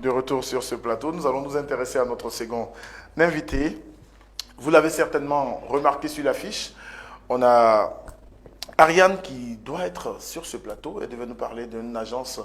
de retour sur ce plateau. Nous allons nous intéresser à notre second invité. Vous l'avez certainement remarqué sur l'affiche. On a Ariane qui doit être sur ce plateau. Elle devait nous parler d'une agence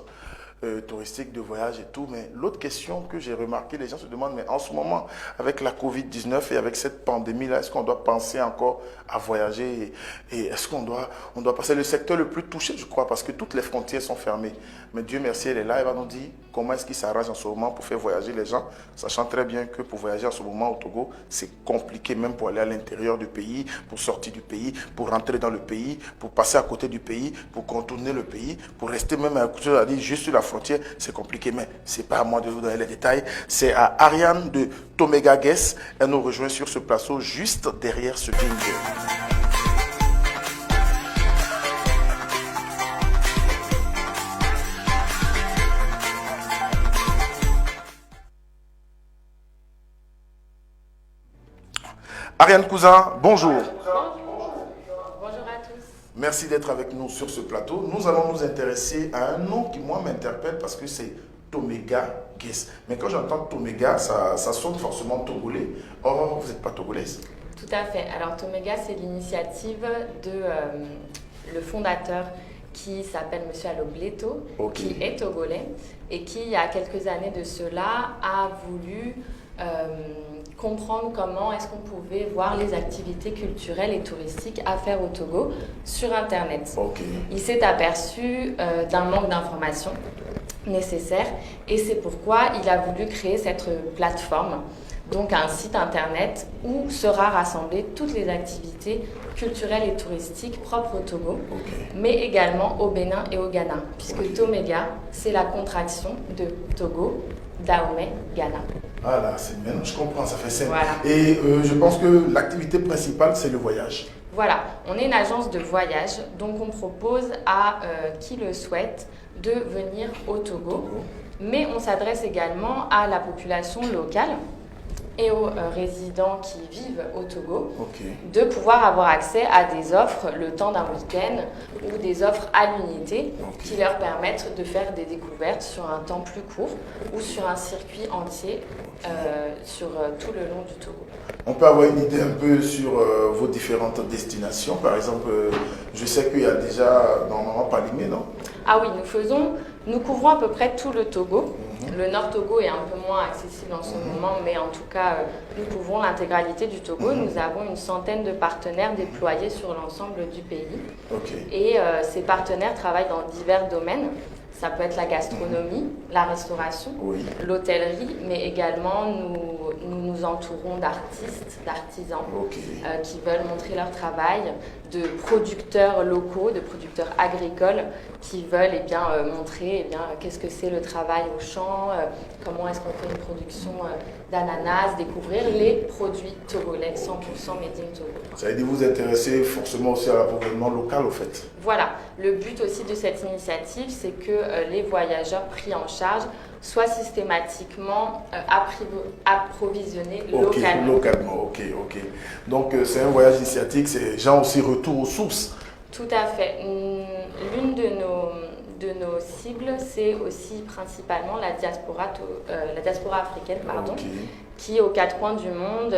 touristique de voyage et tout. Mais l'autre question que j'ai remarqué, les gens se demandent, mais en ce moment, avec la Covid-19 et avec cette pandémie-là, est-ce qu'on doit penser encore à voyager et est-ce qu'on doit passer le secteur le plus touché, je crois, parce que toutes les frontières sont fermées. Mais Dieu merci, elle est là, elle va nous dire comment est-ce qu'il s'arrange en ce moment pour faire voyager les gens, sachant très bien que pour voyager en ce moment au Togo, c'est compliqué même pour aller à l'intérieur du pays, pour sortir du pays, pour rentrer dans le pays, pour passer à côté du pays, pour contourner le pays, pour rester même juste sur la frontière, c'est compliqué, mais c'est pas à moi de vous donner les détails, c'est à Ariane de Tomega Guest, elle nous rejoint sur ce plateau juste derrière ce jingle. Ariane Cousin, bonjour. Bonjour à tous. Merci d'être avec nous sur ce plateau. Nous allons nous intéresser à un nom qui, moi, m'interpelle parce que c'est Tomega Guest. Mais quand j'entends Tomega, ça sonne forcément togolais. Or, vous n'êtes pas togolaise. Tout à fait. Alors, Tomega, c'est l'initiative de le fondateur qui s'appelle M. Alobleto, qui est togolais et qui, il y a quelques années de cela, a voulu comprendre comment est-ce qu'on pouvait voir les activités culturelles et touristiques à faire au Togo sur Internet. Il s'est aperçu d'un manque d'informations nécessaires et c'est pourquoi il a voulu créer cette plateforme, donc un site Internet où sera rassemblées toutes les activités culturelles et touristiques propres au Togo, mais également au Bénin et au Ghana, puisque Tomega, c'est la contraction de Togo, Dahomey, Ghana. Ah là, maintenant je comprends, ça fait simple. Voilà. Et je pense que l'activité principale, c'est le voyage. Voilà, on est une agence de voyage, donc on propose à qui le souhaite de venir au Togo, mais on s'adresse également à la population locale et aux résidents qui vivent au Togo, de pouvoir avoir accès à des offres le temps d'un week-end ou des offres à l'unité qui leur permettent de faire des découvertes sur un temps plus court ou sur un circuit entier sur tout le long du Togo. On peut avoir une idée un peu sur vos différentes destinations. Par exemple, je sais qu'il y a déjà normalement Palimé, non? Ah oui, nous couvrons à peu près tout le Togo. Le Nord Togo est un peu moins accessible en ce moment, mais en tout cas, nous couvrons l'intégralité du Togo. Nous avons une centaine de partenaires déployés sur l'ensemble du pays. Et ces partenaires travaillent dans divers domaines. Ça peut être la gastronomie, la restauration, l'hôtellerie, mais également nous entourons d'artistes, d'artisans qui veulent montrer leur travail, de producteurs locaux, de producteurs agricoles qui veulent montrer qu'est-ce que c'est le travail au champ, comment est-ce qu'on fait une production d'ananas, découvrir les produits togolais 100% made in Togo. Ça veut dire vous intéresser forcément aussi à l'approvisionnement local au fait. Voilà, le but aussi de cette initiative, c'est que les voyageurs pris en charge soient systématiquement approvisionnés localement. Ok. Donc c'est un voyage initiatique, c'est genre aussi retour aux sources. Tout à fait. L'une de nos cibles, c'est aussi principalement la diaspora africaine, qui aux quatre coins du monde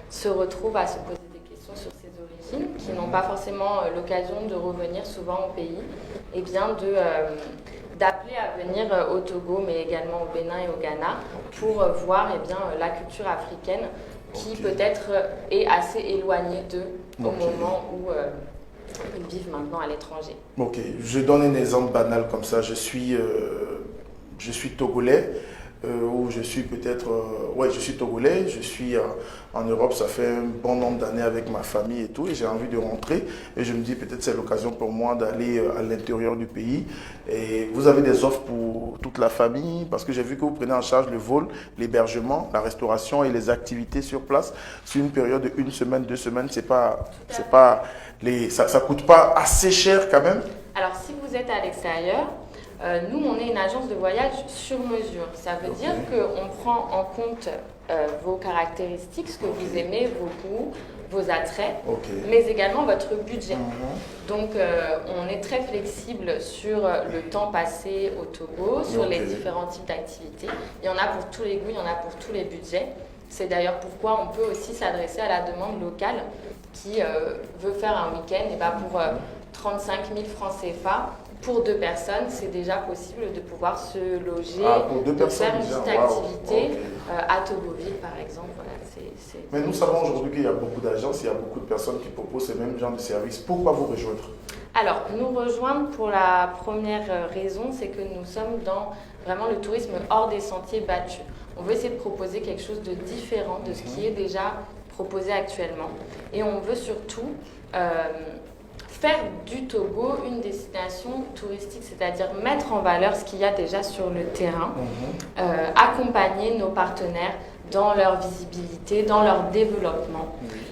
se retrouve à se poser des questions sur ses origines, qui n'ont pas forcément l'occasion de revenir souvent au pays, et bien d'appeler à venir au Togo, mais également au Bénin et au Ghana, pour voir la culture africaine qui peut-être est assez éloignée d'eux au moment où ils vivent maintenant à l'étranger. Je donne un exemple banal comme ça. Je suis togolais. Où je suis peut-être... je suis togolais, je suis en Europe, ça fait un bon nombre d'années avec ma famille et tout, et j'ai envie de rentrer, et je me dis peut-être c'est l'occasion pour moi d'aller à l'intérieur du pays. Et vous avez des offres pour toute la famille, parce que j'ai vu que vous prenez en charge le vol, l'hébergement, la restauration et les activités sur place sur une période de 1 semaine, 2 semaines. Ça coûte pas assez cher quand même? Alors si vous êtes à l'extérieur, nous, on est une agence de voyage sur mesure. Ça veut dire qu'on prend en compte vos caractéristiques, ce que vous aimez, vos goûts, vos attraits, mais également votre budget. Donc, on est très flexible sur le temps passé au Togo, sur les différents types d'activités. Il y en a pour tous les goûts, il y en a pour tous les budgets. C'est d'ailleurs pourquoi on peut aussi s'adresser à la demande locale qui veut faire un week-end. Et ben pour 35 000 francs CFA, pour 2 personnes, c'est déjà possible de pouvoir se loger, de faire une petite activité à Togoville, par exemple. Voilà, Mais nous savons aujourd'hui qu'il y a beaucoup d'agences, il y a beaucoup de personnes qui proposent ce même genre de service. Pourquoi vous rejoindre? Alors, nous rejoindre pour la première raison, c'est que nous sommes dans vraiment le tourisme hors des sentiers battus. On veut essayer de proposer quelque chose de différent de ce qui est déjà proposé actuellement. Et on veut surtout faire du Togo une destination touristique, c'est-à-dire mettre en valeur ce qu'il y a déjà sur le terrain, accompagner nos partenaires dans leur visibilité, dans leur développement.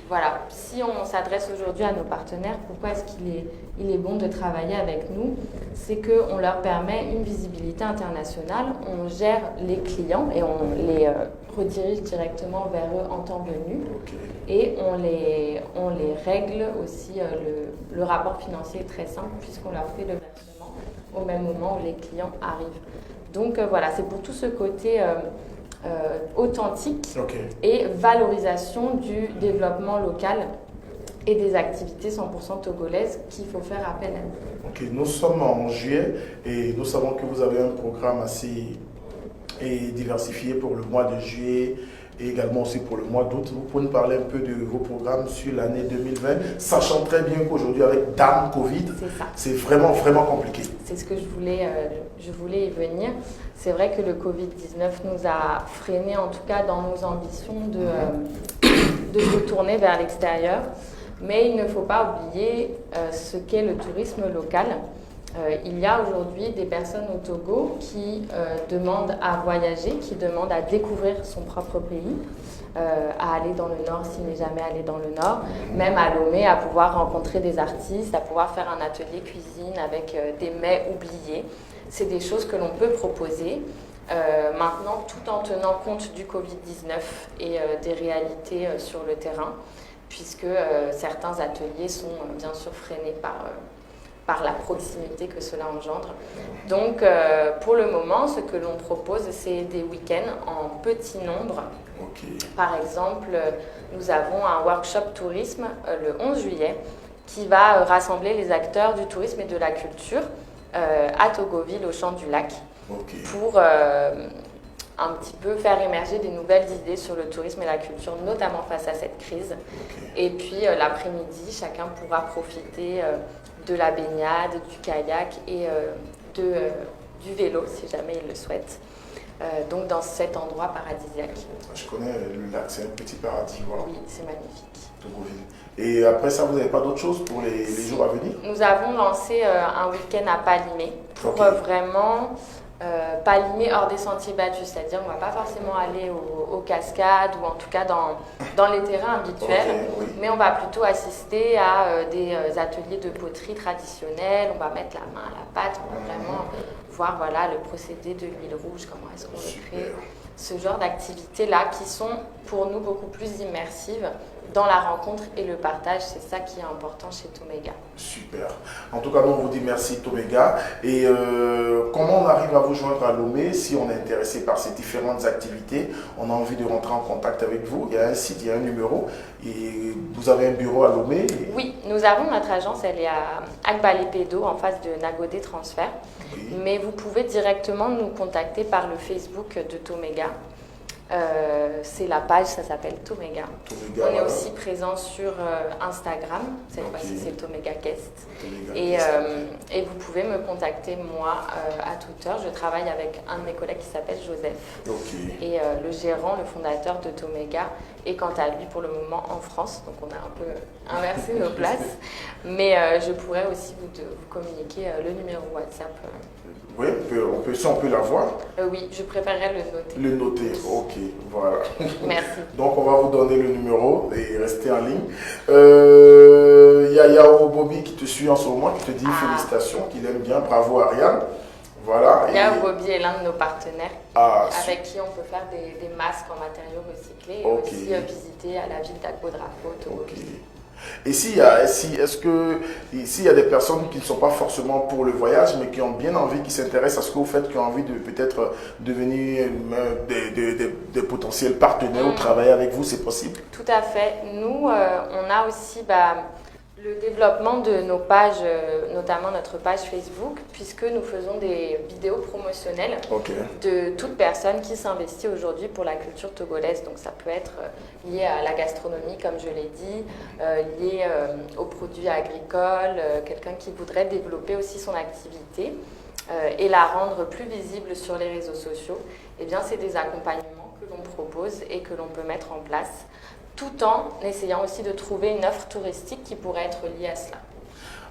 Voilà, si on s'adresse aujourd'hui à nos partenaires, pourquoi est-ce qu'il est bon de travailler avec nous? C'est qu'on leur permet une visibilité internationale, on gère les clients et on les redirige directement vers eux en temps venu. Et on les règle aussi, le rapport financier est très simple puisqu'on leur fait le versement au même moment où les clients arrivent. Donc voilà, c'est pour tout ce côté authentique et valorisation du développement local et des activités 100% togolaises qu'il faut faire appel à nous. Nous sommes en juillet et nous savons que vous avez un programme assez diversifié pour le mois de juillet et également aussi pour le mois d'août. Vous pouvez nous parler un peu de vos programmes sur l'année 2020, sachant très bien qu'aujourd'hui avec Dame Covid, c'est vraiment compliqué. C'est ce que je voulais y venir. C'est vrai que le Covid-19 nous a freinés, en tout cas dans nos ambitions de se tourner vers l'extérieur. Mais il ne faut pas oublier ce qu'est le tourisme local. Il y a aujourd'hui des personnes au Togo qui demandent à voyager, qui demandent à découvrir son propre pays, à aller dans le Nord s'il n'est jamais allé dans le Nord, même à Lomé, à pouvoir rencontrer des artistes, à pouvoir faire un atelier cuisine avec des mets oubliés. C'est des choses que l'on peut proposer. Maintenant, tout en tenant compte du Covid-19 et des réalités sur le terrain, puisque certains ateliers sont bien sûr freinés par la proximité que cela engendre. Donc, pour le moment, ce que l'on propose, c'est des week-ends en petit nombre. Par exemple, nous avons un workshop tourisme le 11 juillet qui va rassembler les acteurs du tourisme et de la culture à Togoville, au Champ du Lac, pour un petit peu faire émerger des nouvelles idées sur le tourisme et la culture, notamment face à cette crise. Et puis, l'après-midi, chacun pourra profiter de la baignade, du kayak et du vélo, si jamais il le souhaite. Donc dans cet endroit paradisiaque. Je connais le lac, c'est un petit paradis. Voilà. Oui, c'est magnifique. Togoville. Et après ça, vous n'avez pas d'autre chose pour les jours à venir? Nous avons lancé un week-end à Palimé pour vraiment Palimé hors des sentiers battus, c'est-à-dire on ne va pas forcément aller aux cascades ou en tout cas dans les terrains habituels, mais on va plutôt assister à des ateliers de poterie traditionnelle, on va mettre la main à la pâte, on va vraiment voir le procédé de l'huile rouge, comment est-ce qu'on le crée, ce genre d'activités-là qui sont pour nous beaucoup plus immersives dans la rencontre et le partage, c'est ça qui est important chez Tomega. Super. En tout cas, nous, on vous dit merci Tomega. Et comment on arrive à vous joindre à Lomé si on est intéressé par ces différentes activités? On a envie de rentrer en contact avec vous. Il y a un site, il y a un numéro. Et vous avez un bureau à Lomé? Oui, nous avons notre agence, elle est à Agbalé-Pédo, en face de Nagodé Transfert. Mais vous pouvez directement nous contacter par le Facebook de Tomega. C'est la page, ça s'appelle Tomega. On est aussi présent sur Instagram, cette fois-ci c'est Tomega Guest. Et vous pouvez me contacter moi à toute heure. Je travaille avec un de mes collègues qui s'appelle Joseph. Et le gérant, le fondateur de Tomega est quant à lui pour le moment en France. Donc on a un peu inversé nos places. Mais je pourrais aussi vous communiquer le numéro WhatsApp. Oui, si on peut l'avoir. Oui, je préférerais le noter. Le noter, ok, voilà. Merci. Donc on va vous donner le numéro et rester en ligne. Il y a Yao Bobby qui te suit en ce moment, qui te dit félicitations, qu'il aime bien, bravo Ariane. Voilà. Léa Gobi est l'un de nos partenaires avec qui on peut faire des masques en matériaux recyclés et aussi visiter à la ville d'Agbo-Drapo, Togo. Et s'il y a des personnes qui ne sont pas forcément pour le voyage, mais qui ont bien envie, qui s'intéressent à ce que vous faites, qui ont envie de peut-être devenir des potentiels partenaires ou travailler avec vous, c'est possible? Tout à fait. Nous, on a aussi le développement de nos pages, notamment notre page Facebook, puisque nous faisons des vidéos promotionnelles de toute personne qui s'investit aujourd'hui pour la culture togolaise. Donc ça peut être lié à la gastronomie, comme je l'ai dit, lié aux produits agricoles, quelqu'un qui voudrait développer aussi son activité et la rendre plus visible sur les réseaux sociaux. Eh bien, c'est des accompagnements que l'on propose et que l'on peut mettre en place, tout en essayant aussi de trouver une offre touristique qui pourrait être liée à cela.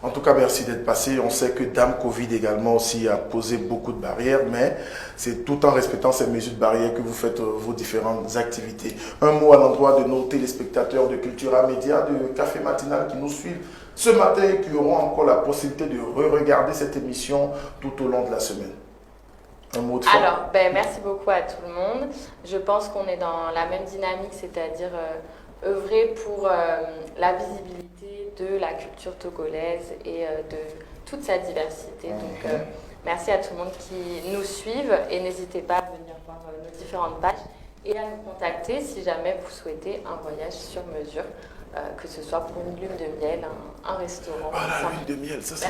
En tout cas, merci d'être passé. On sait que Dame Covid également aussi a posé beaucoup de barrières, mais c'est tout en respectant ces mesures de barrières que vous faites vos différentes activités. Un mot à l'endroit de nos téléspectateurs de Cultura Média, de Café Matinal qui nous suivent ce matin et qui auront encore la possibilité de re-regarder cette émission tout au long de la semaine. Un mot de fin. Alors, merci beaucoup à tout le monde. Je pense qu'on est dans la même dynamique, c'est-à-dire œuvrer pour la visibilité de la culture togolaise et de toute sa diversité. Donc, merci à tout le monde qui nous suivent et n'hésitez pas à venir voir nos différentes pages et à nous contacter si jamais vous souhaitez un voyage sur mesure. Que ce soit pour une lune de miel, un restaurant. La lune de miel, ça c'est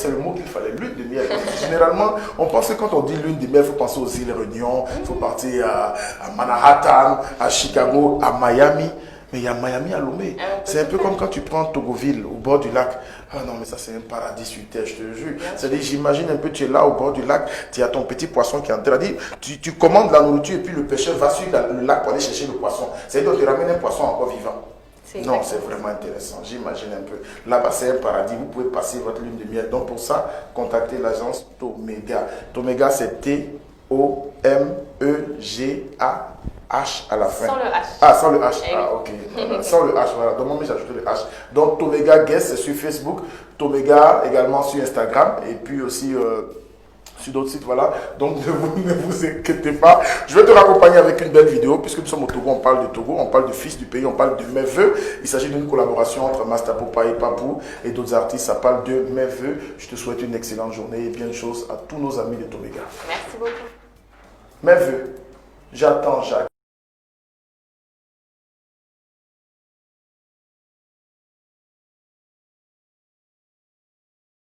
le mot qu'il fallait, lune de miel. Généralement, on pense que quand on dit lune de miel, il faut penser aux îles Réunion, il faut partir à Manhattan, à Chicago, à Miami. Mais il y a Miami à Lomé. C'est un peu comme quand tu prends Togoville, au bord du lac. Ah non, mais ça c'est un paradis sur terre, je te jure. C'est-à-dire, j'imagine un peu, tu es là au bord du lac, tu as ton petit poisson qui est en train de dire, tu commandes la nourriture et puis le pêcheur va sur le lac pour aller chercher le poisson. C'est-à-dire qu'on te ramène un poisson encore vivant. Non, c'est vraiment intéressant, j'imagine un peu. Là-bas, c'est un paradis, vous pouvez passer votre lune de miel. Donc pour ça, contactez l'agence Tomega. Tomega, c'est T-O-M-E-G-A. H à la fin. Sans le H. Ah, sans le H. Ah, ok. Voilà. Sans le H, voilà. Donc, moi, j'ai ajouté le H. Donc, Tomega Guest, c'est sur Facebook. Tomega également sur Instagram. Et puis aussi sur d'autres sites, voilà. Donc, ne vous inquiétez pas. Je vais te raccompagner avec une belle vidéo. Puisque nous sommes au Togo, on parle de Togo, on parle du fils du pays, on parle de Mes Voeux. Il s'agit d'une collaboration entre Master Popa et Papou et d'autres artistes. Ça parle de Mes Voeux. Je te souhaite une excellente journée et bien de choses à tous nos amis de Tomega. Merci beaucoup. Mes Voeux. J'attends Jacques.